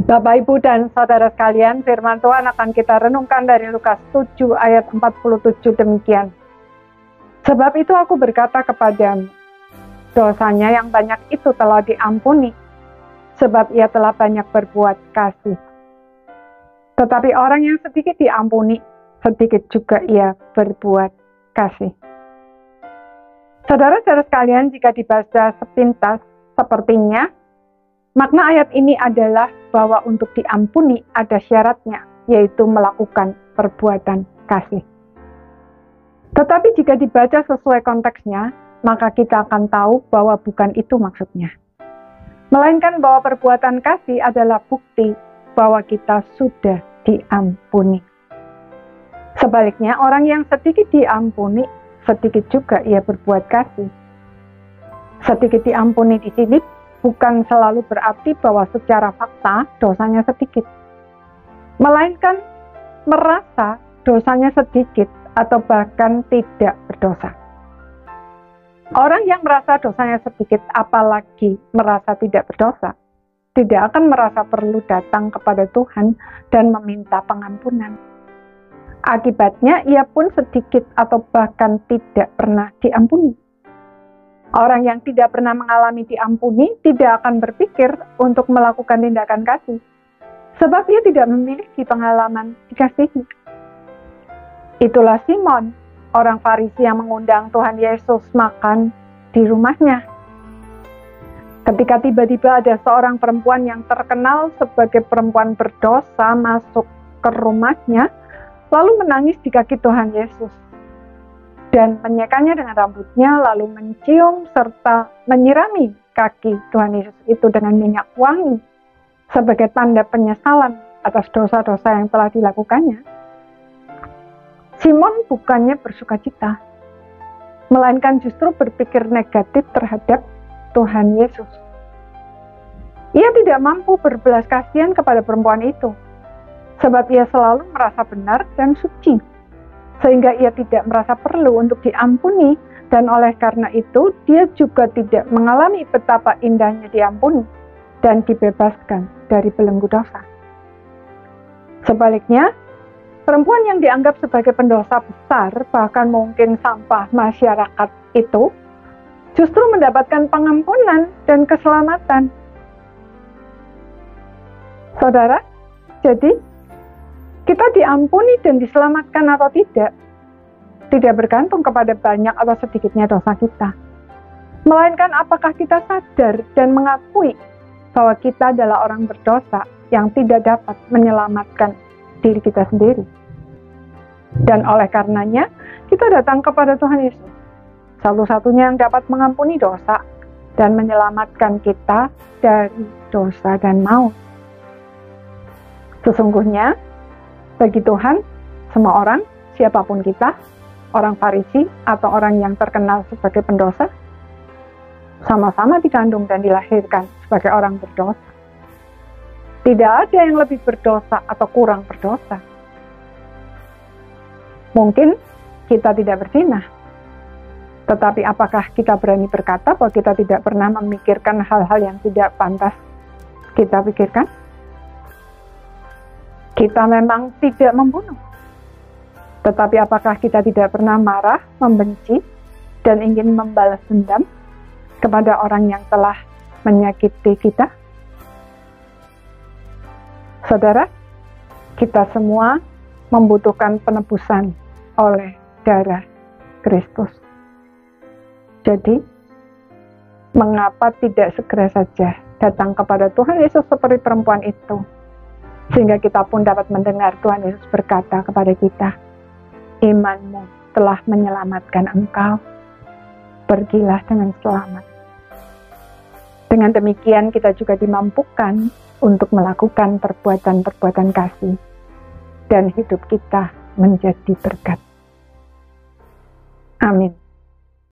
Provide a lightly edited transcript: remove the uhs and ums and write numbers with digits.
Bapak, Ibu, dan Saudara sekalian, firman Tuhan akan kita renungkan dari Lukas 7 ayat 47 demikian. Sebab itu aku berkata kepadamu, dosanya yang banyak itu telah diampuni, sebab ia telah banyak berbuat kasih. Tetapi orang yang sedikit diampuni, sedikit juga ia berbuat kasih. Saudara-saudara sekalian, jika dibaca sepintas, sepertinya makna ayat ini adalah bahwa untuk diampuni ada syaratnya, yaitu melakukan perbuatan kasih. Tetapi jika dibaca sesuai konteksnya, maka kita akan tahu bahwa bukan itu maksudnya. Melainkan bahwa perbuatan kasih adalah bukti bahwa kita sudah diampuni. Sebaliknya, orang yang sedikit diampuni, sedikit juga ia berbuat kasih. Sedikit diampuni di sini bukan selalu berarti bahwa secara fakta dosanya sedikit, melainkan merasa dosanya sedikit atau bahkan tidak berdosa. Orang yang merasa dosanya sedikit, apalagi merasa tidak berdosa, tidak akan merasa perlu datang kepada Tuhan dan meminta pengampunan. Akibatnya ia pun sedikit atau bahkan tidak pernah diampuni. Orang yang tidak pernah mengalami diampuni tidak akan berpikir untuk melakukan tindakan kasih, sebab ia tidak memiliki pengalaman dikasihi. Itulah Simon, orang Farisi yang mengundang Tuhan Yesus makan di rumahnya. Ketika tiba-tiba ada seorang perempuan yang terkenal sebagai perempuan berdosa masuk ke rumahnya, lalu menangis di kaki Tuhan Yesus, dan menyekanya dengan rambutnya, lalu mencium serta menyirami kaki Tuhan Yesus itu dengan minyak wangi sebagai tanda penyesalan atas dosa-dosa yang telah dilakukannya. Simon bukannya bersukacita, melainkan justru berpikir negatif terhadap Tuhan Yesus. Ia tidak mampu berbelas kasihan kepada perempuan itu, sebab ia selalu merasa benar dan suci, sehingga ia tidak merasa perlu untuk diampuni, dan oleh karena itu dia juga tidak mengalami betapa indahnya diampuni dan dibebaskan dari belenggu dosa. Sebaliknya, perempuan yang dianggap sebagai pendosa besar, bahkan mungkin sampah masyarakat itu, justru mendapatkan pengampunan dan keselamatan. Saudara, jadi kita diampuni dan diselamatkan atau tidak bergantung kepada banyak atau sedikitnya dosa kita. Melainkan apakah kita sadar dan mengakui bahwa kita adalah orang berdosa yang tidak dapat menyelamatkan diri kita sendiri. Dan oleh karenanya, kita datang kepada Tuhan Yesus, satu-satunya yang dapat mengampuni dosa dan menyelamatkan kita dari dosa dan maut. Sesungguhnya, bagi Tuhan, semua orang, siapapun kita, orang Farisi atau orang yang terkenal sebagai pendosa, sama-sama dikandung dan dilahirkan sebagai orang berdosa. Tidak ada yang lebih berdosa atau kurang berdosa. Mungkin kita tidak berzinah, tetapi apakah kita berani berkata bahwa kita tidak pernah memikirkan hal-hal yang tidak pantas kita pikirkan? Kita memang tidak membunuh, tetapi apakah kita tidak pernah marah, membenci, dan ingin membalas dendam kepada orang yang telah menyakiti kita? Saudara, kita semua membutuhkan penebusan oleh darah Kristus. Jadi, mengapa tidak segera saja datang kepada Tuhan Yesus seperti perempuan itu, sehingga kita pun dapat mendengar Tuhan Yesus berkata kepada kita, imanmu telah menyelamatkan engkau, pergilah dengan selamat. Dengan demikian kita juga dimampukan untuk melakukan perbuatan-perbuatan kasih, dan hidup kita menjadi berkat. Amin.